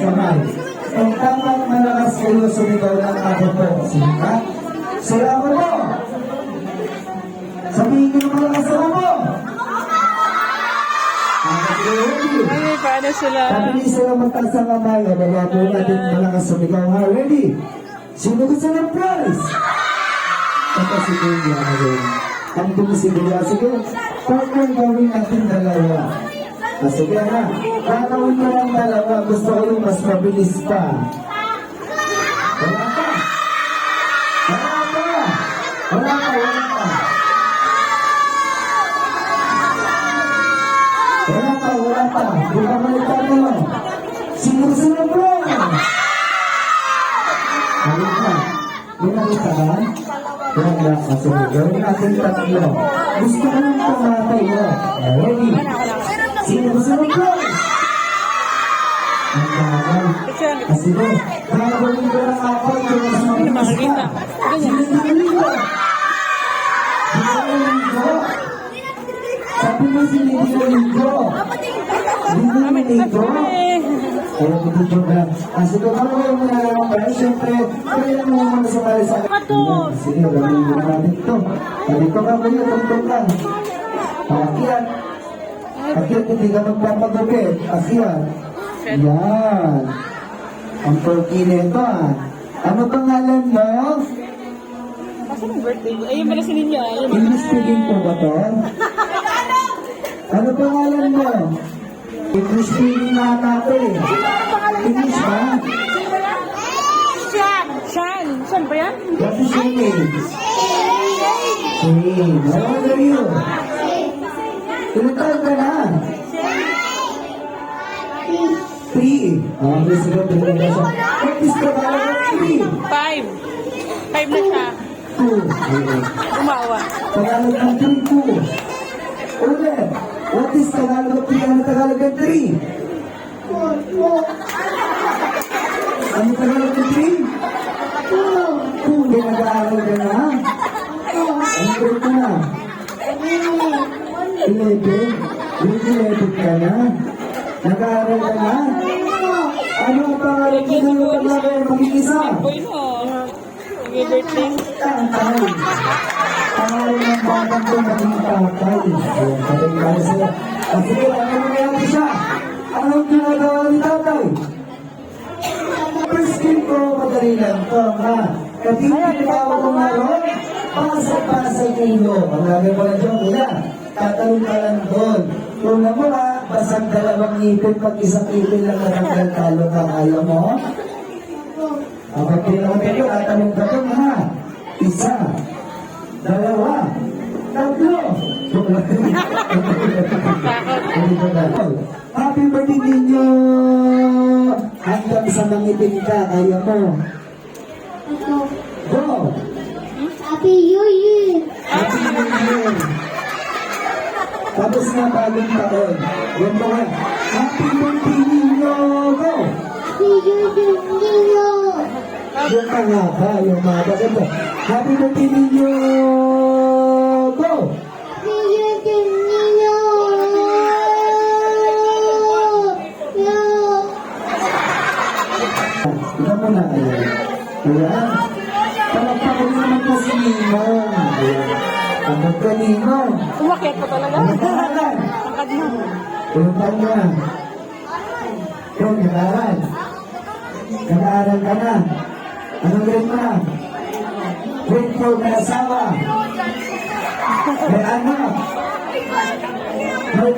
kamay. Kung tamang malakas kayo sumigaw ng ako po. Sige ka? Salamat po! Sabihin nyo ng malakas ako po! Ay, paano sila? Pabilis sila magtaas ang kamay. Baba po natin malakas sumigaw ha. Ready? Sino gusto ng prize? Ito si Kuya ngayon. Ang bumisibilya. Sige, partner gawin natin dalawa. Sige na. Gagawin mo lang dalawa. Gusto ko yung mas mabilis pa. Wala pa. Wala pa. Wala pa. Wala pa. Wala pa. Wala pa. Di ba malitan mo? Sino-sino bro? Halip na. Di nakita ka? Wala. Kasi gawin natin tatlo. Gusto ko lang pamatay mo. Ready? Sino-sino bro? Ang bagal. Kasi mo, gagawin ko lang ako yung mas mabilis pa. Sino-sino? Sino-sino? Sabi mo si Linggo. Linggo? Kaya ko dito na. Kasi kung ano yung manalaman ba, siyempre, kaya mo naman sa kaya sa akin. Sige, gawin mo natin ito. Sabi ko nga kuya, tungtong lang. Akyat. Akyat, hindi ka magpapagupit. Akyat. Yan. Ang turkey nito ah. Ano pangalan mo? Kasi ng birthday. Ayun pala si Ninyo. English speaking po ba to? Ano pangalan mo? English speaking na natin. English ba? Shan. Shan ba yan? What is your name? Shane. How old are you? Ilan taon ka na? 3. Miss Rob, what is the value of 3? 5. 5 na siya. 2. Umawa. Tagalog ng 3, 2. Ulit. What is Tagalog of 3? Ano Tagalog ng 3? Ano Tagalog ng 3? 2. Hindi nag-aaral ka na? Ano grade ka na? 11. Grade 11 ka na? Nag-aaral ka na? Ano ang pangalan mo na lumaglaro mag-isa? Boy no. Happy birthday. Tatay. Pangalan ng batang ko maging tatay. Ayun, patay tayo sila. Sige, ano nangyayari siya? Anong ginagawa ni tatay? First game ko, madali lang to, ha? Tinawag ko nga ron, pasag-pasag kilo. Ang lagay mo lang dyan, kuya. Tatalong ka lang doon. Kung na mo ha, basag dalawang ipin, pag isang ipin lang natanggal talo ka, kaya mo? Kapag tinawag kayo, tatalong ka doon, ha? 1, 2, 3. Happy birthday ninyo! Hanggang sa mangitin ka, kaya mo? Go! Happy New Year! Happy New Year! Tapos na bagong taon. Yan ba nga? Happy birthday ninyo! Go! Happy New Year! Yung nga ba? Yung mga bagay. Happy birthday ninyo! Go! Happy New Year! Tignan mo na kayo. Ayan. Palagpakan naman po si Ninong. Ayan. Ang magkaninong. Umakyat pa talaga. Ano pangalan? Angkad mo. Ilang taon na? Kung nag-aaral. Nag-aaral ka na. Anong grade mo na? Grade 4, may asawa. May anak. May